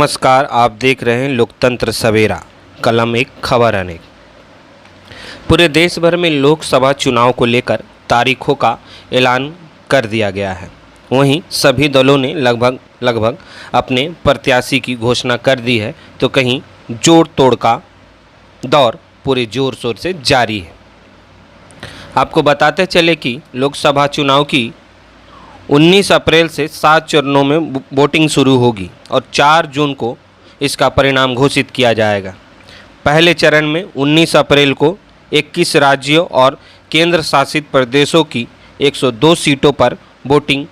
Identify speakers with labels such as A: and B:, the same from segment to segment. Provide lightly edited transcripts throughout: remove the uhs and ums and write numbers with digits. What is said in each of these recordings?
A: नमस्कार, आप देख रहे हैं लोकतंत्र सवेरा, कलम एक खबर अनेक। पूरे देश भर में लोकसभा चुनाव को लेकर तारीखों का ऐलान कर दिया गया है। वहीं सभी दलों ने लगभग अपने प्रत्याशी की घोषणा कर दी है, तो कहीं जोड़ तोड़ का दौर पूरे जोर शोर से जारी है। आपको बताते चले कि लोकसभा चुनाव की 19 अप्रैल से 7 चरणों में वोटिंग शुरू होगी और 4 जून को इसका परिणाम घोषित किया जाएगा। पहले चरण में 19 अप्रैल को 21 राज्यों और केंद्र शासित प्रदेशों की 102 सीटों पर वोटिंग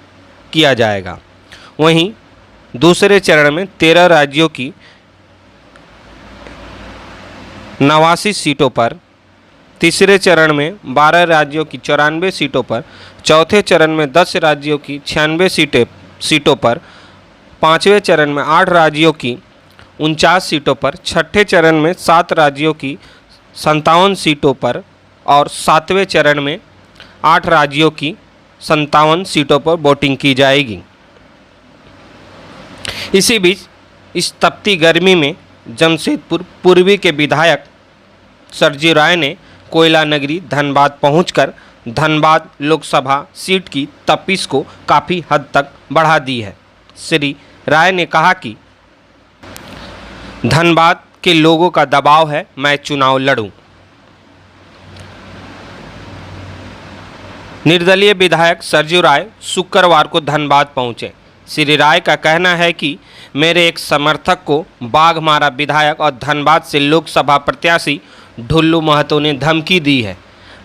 A: किया जाएगा। वहीं दूसरे चरण में 13 राज्यों की 89 सीटों पर, तीसरे चरण में 12 राज्यों की 94 सीटों पर, चौथे चरण में 10 राज्यों की 96 सीटों पर, पाँचवें चरण में 8 राज्यों की 49 सीटों पर, छठे चरण में 7 राज्यों की 57 सीटों पर और सातवें चरण में 8 राज्यों की 57 सीटों पर वोटिंग की जाएगी। इसी बीच इस तपती गर्मी में जमशेदपुर पूर्वी के विधायक सरजू राय ने कोयला नगरी धनबाद पहुंचकर धनबाद लोकसभा सीट की तपिश को काफ़ी हद तक बढ़ा दी है। श्री राय ने कहा कि धनबाद के लोगों का दबाव है, मैं चुनाव लड़ूं। निर्दलीय विधायक सरजू राय शुक्रवार को धनबाद पहुंचे। श्री राय का कहना है कि मेरे एक समर्थक को बाघमारा विधायक और धनबाद से लोकसभा प्रत्याशी ढुल्लू महतो ने धमकी दी है।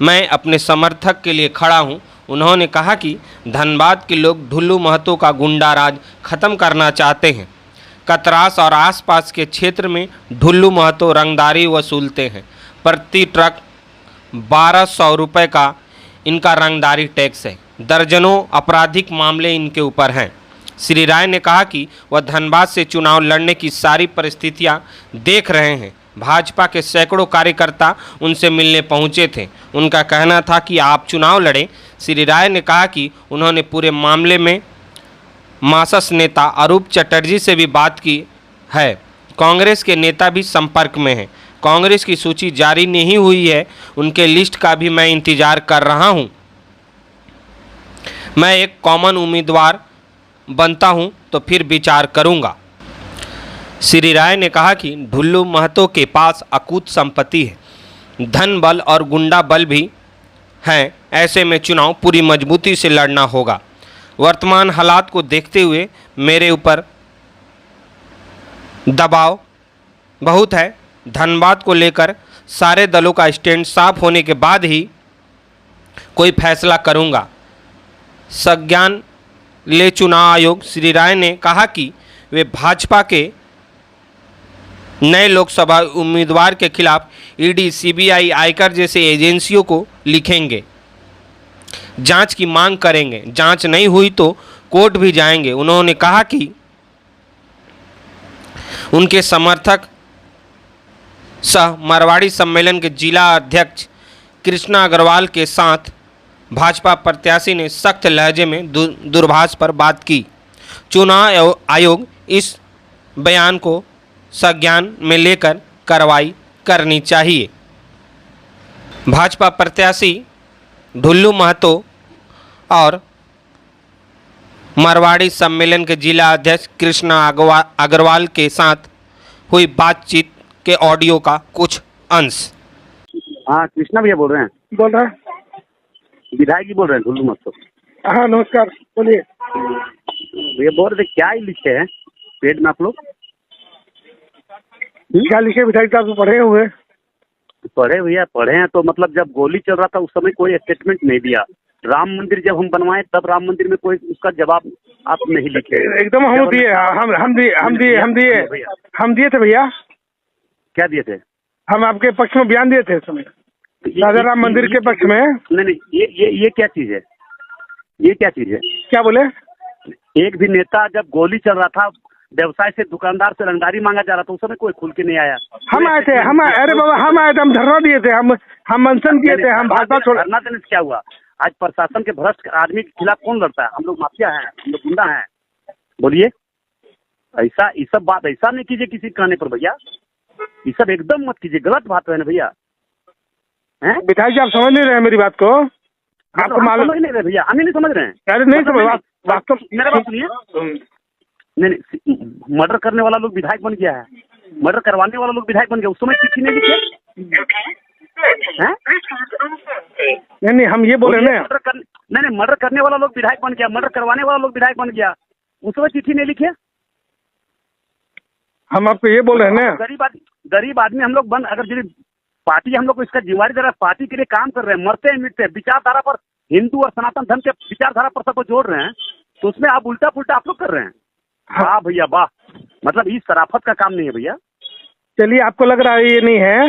A: मैं अपने समर्थक के लिए खड़ा हूं। उन्होंने कहा कि धनबाद के लोग ढुल्लू महतो का गुंडा राज खत्म करना चाहते हैं। कतरास और आसपास के क्षेत्र में ढुल्लू महतो रंगदारी वसूलते हैं। प्रति ट्रक 1200 रुपये का इनका रंगदारी टैक्स है। दर्जनों आपराधिक मामले इनके ऊपर हैं। श्री राय ने कहा कि वह धनबाद से चुनाव लड़ने की सारी परिस्थितियां देख रहे हैं। भाजपा के सैकड़ों कार्यकर्ता उनसे मिलने पहुंचे थे। उनका कहना था कि आप चुनाव लड़ें। श्री राय ने कहा कि उन्होंने पूरे मामले में मार्क्सिस्ट नेता अरूप चटर्जी से भी बात की है। कांग्रेस के नेता भी संपर्क में हैं। कांग्रेस की सूची जारी नहीं हुई है, उनके लिस्ट का भी मैं इंतजार कर रहा हूं। मैं एक कॉमन उम्मीदवार बनता हूं तो फिर विचार करूंगा। श्री राय ने कहा कि ढुल्लू महतो के पास अकूत संपत्ति है, धन बल और गुंडा बल भी हैं। ऐसे में चुनाव पूरी मजबूती से लड़ना होगा। वर्तमान हालात को देखते हुए मेरे ऊपर दबाव बहुत है। धनबाद को लेकर सारे दलों का स्टैंड साफ होने के बाद ही कोई फैसला करूंगा। संज्ञान ले चुनाव आयोग। श्री राय ने कहा कि वे भाजपा के नए लोकसभा उम्मीदवार के खिलाफ ईडी, सीबीआई, आयकर जैसे एजेंसियों को लिखेंगे, जांच की मांग करेंगे। जांच नहीं हुई तो कोर्ट भी जाएंगे। उन्होंने कहा कि उनके समर्थक सह मारवाड़ी सम्मेलन के जिला अध्यक्ष कृष्णा अग्रवाल के साथ भाजपा प्रत्याशी ने सख्त लहजे में दूरभाष पर बात की। चुनाव आयोग इस बयान को संज्ञान में लेकर कार्रवाई करनी चाहिए। भाजपा प्रत्याशी ढुल्लू महतो और मारवाड़ी सम्मेलन के जिला अध्यक्ष कृष्णा अग्रवाल के साथ हुई बातचीत के ऑडियो का कुछ अंश।
B: हाँ, कृष्णा भैया बोल रहे हैं।
C: बोल रहा है
B: विधायक जी बोल रहे हैं ढुल्लू महतो।
C: हाँ नमस्कार, बोलिए।
B: भैया बोल रहे थे क्या ही लिखे हैं पेड में आप लोग?
C: क्या लिखे विधायक साहब? पढ़े हुए
B: पढ़े भैया पढ़े हैं तो मतलब जब गोली चल रहा था उस समय कोई स्टेटमेंट नहीं दिया। राम मंदिर जब हम बनवाए तब राम मंदिर में कोई उसका जवाब आप नहीं लिखे।
C: एकदम हम दिए, हम दिए थे भैया।
B: क्या दिए थे?
C: हम आपके पक्ष में बयान दिए थे उस समय, राजा राम मंदिर के पक्ष में।
B: नहीं, ये क्या चीज है? ये क्या चीज है?
C: क्या बोले?
B: एक भी नेता जब गोली चल रहा था, व्यवसाय से दुकानदार से रंगदारी मांगा जा रहा था, उस समय कोई खुल के नहीं आया।
C: हम आए थे, अरे बाबा हम आए थे, हम धरना दिए थे, हम अनशन किए थे, हम भाजपा छोड़।
B: धरना देने से क्या हुआ? आज प्रशासन के भ्रष्ट आदमी के खिलाफ कौन लड़ता है? हम लोग माफिया हैं, हम लोग गुंडा हैं। बोलिए। ऐसा ये सब बात ऐसा नहीं कीजिए किसी के कहने पर भैया, ये सब एकदम मत कीजिए, गलत बात है ना भैया। हैं
C: विधायक जी आप समझ नहीं रहे हैं मेरी बात को, आपको
B: हम
C: मालूम?
B: समझ नहीं रहे भैया, हम ही नहीं समझ रहे हैं।
C: अरे नहीं समझ, वास्तव
B: मेरा बात सुनिए, नहीं मर्डर करने वाला लोग विधायक बन गया है, मर्डर करवाने वाला लोग विधायक बन गया, उस समय चिट्ठी नहीं लिखे हैं?
C: नहीं हम ये बोल रहे हैं
B: मर्डर कर नहीं मर्डर करने वाला लोग विधायक बन गया, मर्डर करवाने वाला लोग विधायक बन गया, उस समय चिट्ठी नहीं लिखे।
C: हम आपको ये बोल रहे हैं ना,
B: गरीब आदमी हम लोग बन, अगर पार्टी हम लोग को इसका जिम्मेवारी दे रहा है, पार्टी के लिए काम कर रहे हैं, मरते हैं मिटते हैं, विचारधारा पर हिंदू और सनातन धर्म के विचारधारा पर सबको जोड़ रहे हैं, तो उसमें आप उल्टा पुल्टा आप लोग कर रहे हैं। हाँ भैया वाह, मतलब इस शराफत का काम नहीं है भैया।
C: चलिए आपको लग रहा है ये नहीं है,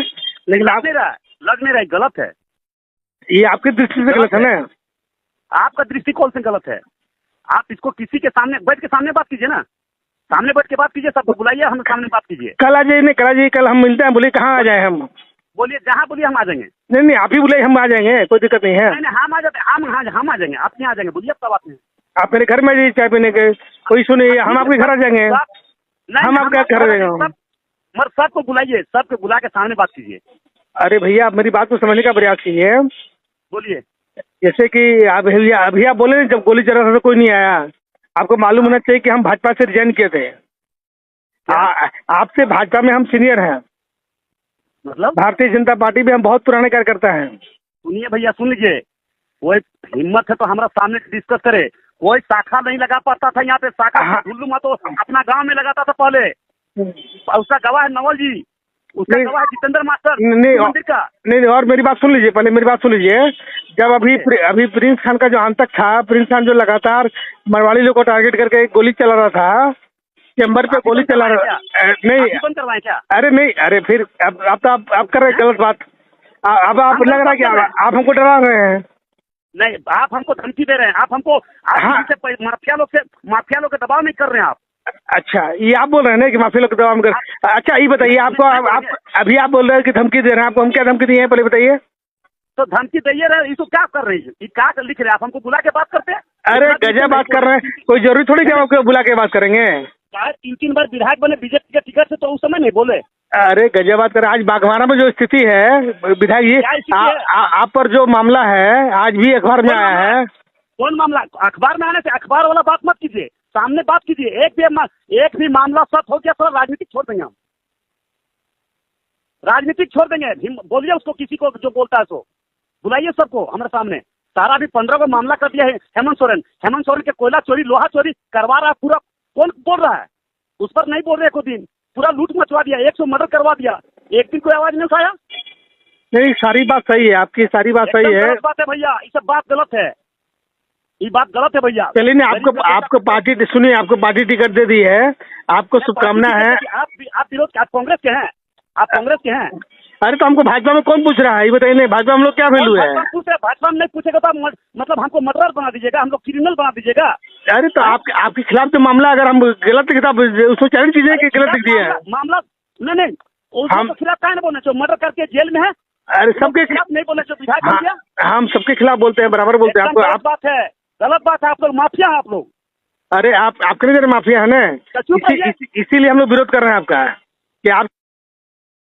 C: लेकिन आप
B: लग नहीं रहा है, गलत है,
C: ये आपकी दृष्टि से गलत है ना,
B: आपका दृष्टिकोण से गलत है। आप इसको किसी के सामने बैठ के सामने बात कीजिए ना, सामने बैठ के बात कीजिए, सबको बुलाइए, हम सामने बात कीजिए।
C: कल आ जाइए, नहीं कल आ जाइए, कल हम मिलते हैं, बोलिए कहाँ आ जाए हम?
B: बोलिए जहाँ बोलिए हम आ जाएंगे।
C: नहीं आप ही बुलाइए, हम आ जाएंगे, कोई दिक्कत नहीं है।
B: नहीं हम आ जाते, हम आ जाएंगे, आप यहाँ आ जाएंगे, बोलिए अब बात नहीं।
C: आप मेरे घर में आ जाइए चाय पीने के, कोई सुनिए, हम आपके घर आ जाएंगे, हम आपके घर आ जाएंगे।
B: मगर सबको बुलाइए, सबको बुला के सामने बात कीजिए।
C: अरे भैया आप मेरी बात को समझने का प्रयास कीजिए।
B: बोलिए।
C: जैसे कि अभी आप बोले जब गोली चल रहा था तो कोई नहीं आया, आपको मालूम होना चाहिए कि हम भाजपा से रिजाइन किए थे। आपसे भाजपा में हम सीनियर हैं,
B: मतलब
C: भारतीय जनता पार्टी में हम बहुत पुराने कार्यकर्ता हैं।
B: सुनिए भैया, सुन लीजिए, कोई हिम्मत है तो हमारा सामने डिस्कस करे। कोई शाखा नहीं लगा पाता था यहाँ पे, शाखा ढुल्लू तो अपना गांव में लगाता था पहले, उसका गवाह है नवल जी, उसका गवाह है जितेंद्र मास्टर मंदिर का।
C: नहीं और मेरी बात सुन लीजिए, पहले मेरी बात सुन लीजिए। जब अभी प्रिंस खान का जो आतंक था, प्रिंस खान जो लगातार मरवाड़ी लोग को टारगेट करके गोली चला रहा था, चैम्बर पे गोली चला रहा, नहीं
B: बंद करवाएं क्या?
C: अरे नहीं, अरे फिर अब तो आप कर रहे हैं गलत बात। अब आप लग रहा है कि आप हमको डरा रहे हैं।
B: नहीं, आप हमको धमकी दे रहे हैं, आप हमको माफिया लोग के दबाव नहीं कर रहे हैं आप।
C: अच्छा ये आप बोल रहे हैं ना कि माफिया लोग के दबाव में कर। अच्छा ये बताइए, आपको आप अभी आप बोल रहे हैं कि धमकी दे रहे हैं, आपको हम क्या धमकी दिए हैं पहले बताइए।
B: तो धमकी दे रहे, इसको क्या कर रही है, ये क्या लिख रहे हैं आप? हमको बुला के बात करते हैं?
C: अरे गजब बात कर रहे हैं, कोई जरूरी थोड़ी कि आपको बुला के बात करेंगे।
B: 3 बार विधायक बने बीजेपी के टिकट से, तो उस समय नहीं बोले।
C: अरे गजब बात कर रहे हैं। आज बागवाना में जो स्थिति है विधायक जी, आप पर जो मामला है आज भी अखबार में आया है।
B: कौन मामला? अखबार में आने से अखबार वाला बात मत कीजिए, सामने बात कीजिए। एक भी मामला सच हो गया तो राजनीतिक छोड़ देंगे हम, राजनीतिक छोड़ देंगे। बोलिए उसको, किसी को जो बोलता है सो बुलाइए, सबको हमारे सामने। सारा भी 15 को मामला कर दिया है हेमंत सोरेन के कोयला चोरी लोहा चोरी करवा रहा है पूरा। कौन बोल रहा है? उस पर नहीं बोल रहे, को दिन पूरा लूट मचवा दिया, 100 मर्डर करवा दिया, एक दिन कोई आवाज नहीं उठाया।
C: नहीं सारी बात सही है आपकी, सारी बात सही है।
B: गलत बात है भैया, ये सब बात गलत है, ये बात गलत है भैया।
C: चलिए नहीं, आपको पार्टी सुनिए, आपको पार्टी टिकट दे दी है, आपको शुभकामना है।
B: आप विरोध, आप कांग्रेस के हैं, आप कांग्रेस के हैं।
C: अरे तो हमको भाजपा में कौन पूछ रहा है ये बताइए। नहीं भाजपा हम लोग क्या वैल्यू है?
B: भाजपा में नहीं पूछेगा तो मतलब हमको मर्डर बना दीजिएगा, हम लोग क्रिमिनल बना दीजिएगा।
C: अरे तो आपके खिलाफ जो मामला, अगर हम गलत किताब उसको चैलेंज कीजिए कि गलत लिख दिए है
B: मामला। नहीं उसके खिलाफ क्या बोलना चाहिए? मर्डर करके जेल में है।
C: अरे सबके
B: खिलाफ नहीं बोलना चाहिए, विधायक बन गया।
C: हम सबके खिलाफ बोलते हैं, बराबर बोलते हैं।
B: गलत बात है, गलत बात है, आप लोग माफिया हैं आप लोग।
C: अरे आप आपके नजर माफिया है ना, इसीलिए हम लोग विरोध कर रहे हैं आपका कि आप